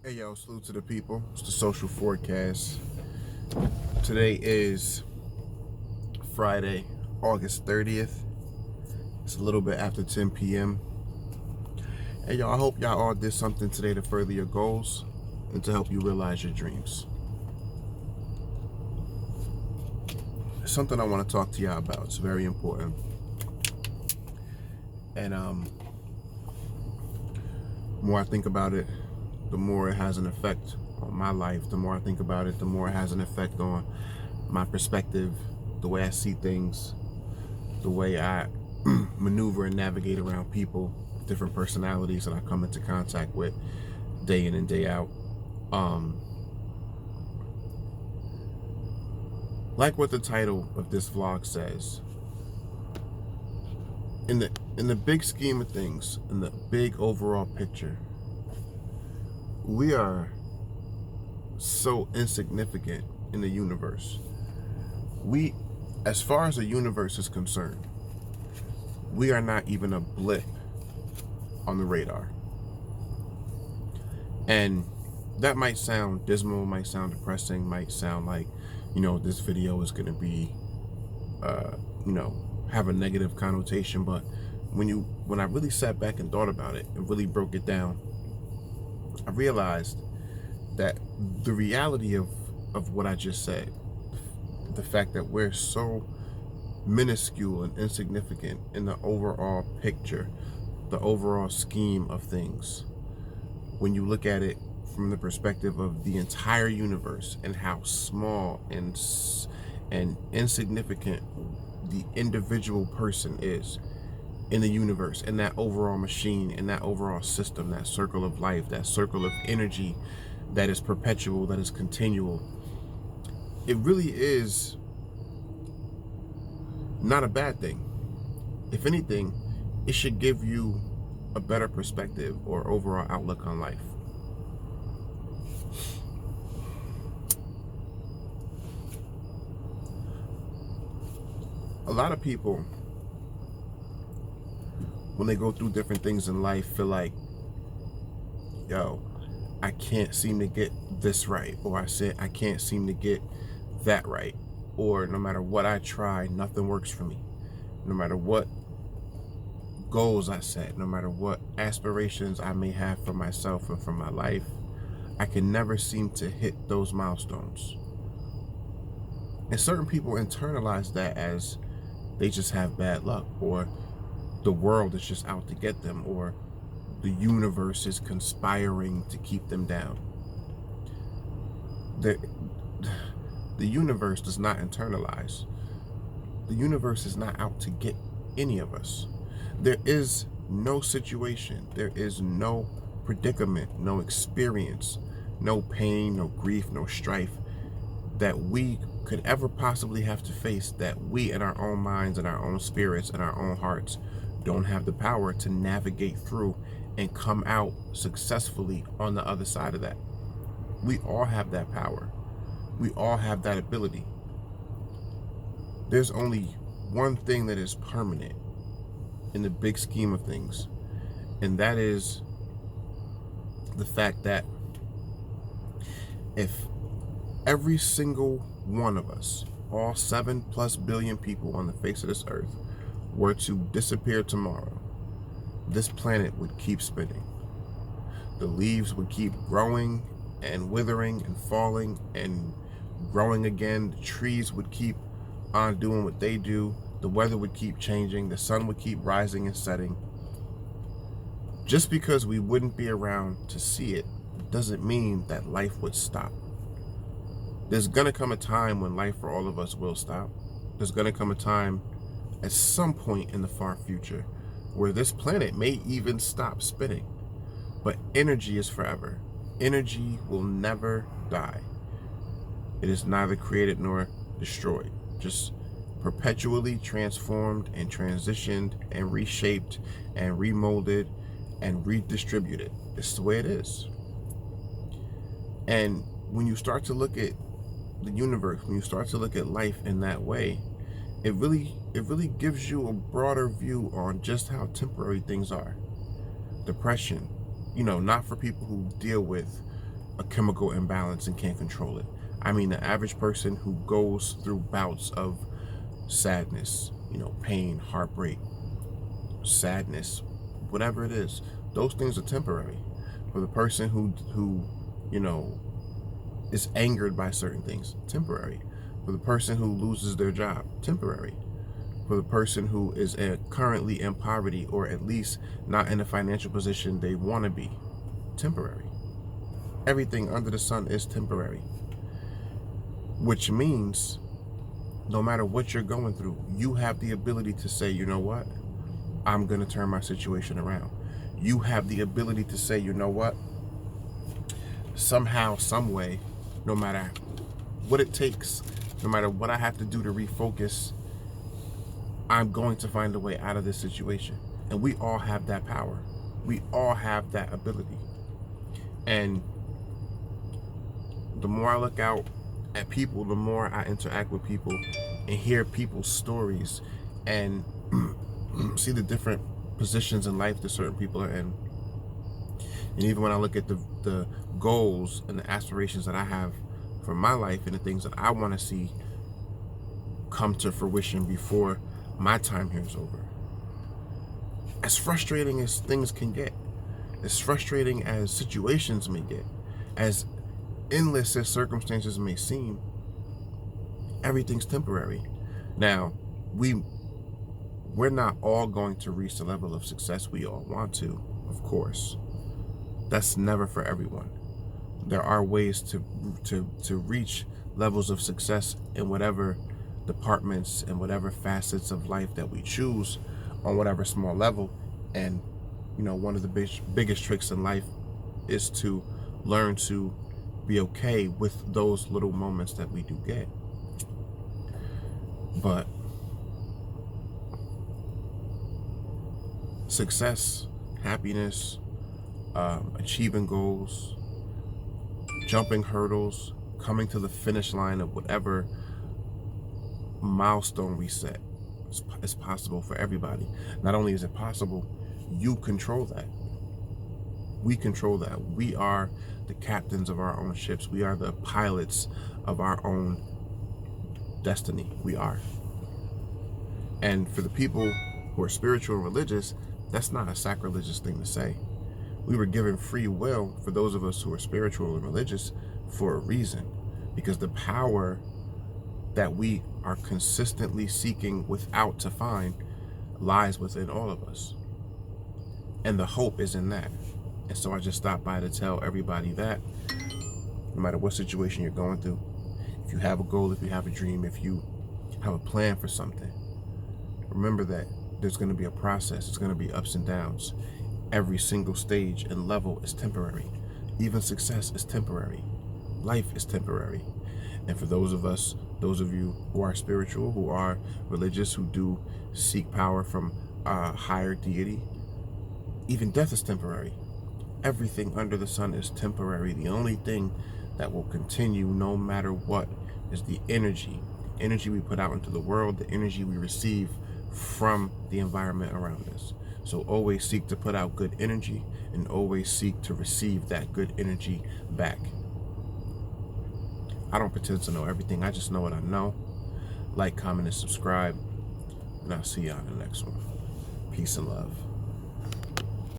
Hey yo, salute to the people. It's the social forecast. Today is Friday, August 30th. It's a little bit after 10 p.m. Hey y'all, I hope y'all all did something today to further your goals and to help you realize your dreams. It's something I want to talk to y'all about. It's very important. And the more I think about it, the more it has an effect on my life. The more I think about it, the more it has an effect on my perspective, the way I see things, the way I maneuver and navigate around people, different personalities that I come into contact with day in and day out. Like what the title of this vlog says, in the big scheme of things, in the big overall picture, we are so insignificant in the universe. We, as far as the universe is concerned, we are not even a blip on the radar. And that might sound dismal, might sound depressing, might sound like, this video is going to be, have a negative connotation. But when I really sat back and thought about it and really broke it down, I realized that the reality of what I just said, the fact that we're so minuscule and insignificant in the overall picture, the overall scheme of things, when you look at it from the perspective of the entire universe and how small and insignificant the individual person is in the universe, in that overall machine, in that overall system, that circle of life, that circle of energy that is perpetual, that is continual, it really is not a bad thing. If anything, it should give you a better perspective or overall outlook on life. A lot of people, when they go through different things in life, feel like, yo, I can't seem to get this right, or I can't seem to get that right, or no matter what I try, nothing works for me. No matter what goals I set, no matter what aspirations I may have for myself and for my life, I can never seem to hit those milestones. And certain people internalize that as they just have bad luck, or the world is just out to get them, or the universe is conspiring to keep them down. The universe does not internalize. The universe is not out to get any of us. There is no situation, there is no predicament, no experience, no pain, no grief, no strife that we could ever possibly have to face that we in our own minds and our own spirits and our own hearts don't have the power to navigate through and come out successfully on the other side of that. We all have that power. We all have that ability. There's only one thing that is permanent in the big scheme of things, and that is the fact that if every single one of us, all 7+ billion people on the face of this earth, were to disappear tomorrow, this planet would keep spinning. The leaves would keep growing and withering and falling and growing again. The trees would keep on doing what they do. The weather would keep changing. The sun would keep rising and setting. Just because we wouldn't be around to see it doesn't mean that life would stop. There's going to come a time when life for all of us will stop. There's going to come a time at some point in the far future where this planet may even stop spinning. But energy is forever. Energy will never die. It is neither created nor destroyed, just perpetually transformed and transitioned and reshaped and remolded and redistributed. It's the way it is. And when you start to look at the universe, when you start to look at life in that way, it really gives you a broader view on just how temporary things are. Depression, not for people who deal with a chemical imbalance and can't control it. I mean, the average person who goes through bouts of sadness, pain, heartbreak, sadness, whatever it is, those things are temporary. For the person who is angered by certain things, temporary. For the person who loses their job, temporary. For the person who is currently in poverty, or at least not in a financial position they want to be, temporary. Everything under the sun is temporary, which means no matter what you're going through, you have the ability to say, you know what, I'm going to turn my situation around. You have the ability to say, you know what, somehow, some way, no matter what it takes, no matter what I have to do to refocus, I'm going to find a way out of this situation. And we all have that power. We all have that ability. And the more I look out at people, the more I interact with people and hear people's stories and see the different positions in life that certain people are in. And even when I look at the goals and the aspirations that I have for my life and the things that I want to see come to fruition before my time here is over. As frustrating as things can get, as frustrating as situations may get, as endless as circumstances may seem, everything's temporary. Now, we're not all going to reach the level of success we all want to, of course. That's never for everyone. There are ways to reach levels of success in whatever departments and whatever facets of life that we choose on whatever small level. And one of the biggest tricks in life is to learn to be okay with those little moments that we do get. But success, happiness, achieving goals, jumping hurdles, coming to the finish line of whatever milestone we set is possible for everybody. Not only is it possible, you control that. We control that. We are the captains of our own ships. We are the pilots of our own destiny. We are. And for the people who are spiritual and religious, that's not a sacrilegious thing to say. We were given free will, for those of us who are spiritual and religious, for a reason. Because the power that we are consistently seeking without to find lies within all of us. And the hope is in that. And so I just stopped by to tell everybody that no matter what situation you're going through, if you have a goal, if you have a dream, if you have a plan for something, remember that there's going to be a process. It's going to be ups and downs. Every single stage and level is temporary. Even success is temporary. Life is temporary. And for those of you who are spiritual, who are religious, who do seek power from a higher deity, even death is temporary. Everything under the sun is temporary. The only thing that will continue no matter what is the energy we put out into the world, the energy we receive from the environment around us. So always seek to put out good energy and always seek to receive that good energy back. I don't pretend to know everything. I just know what I know. Like, comment, and subscribe. And I'll see you on the next one. Peace and love.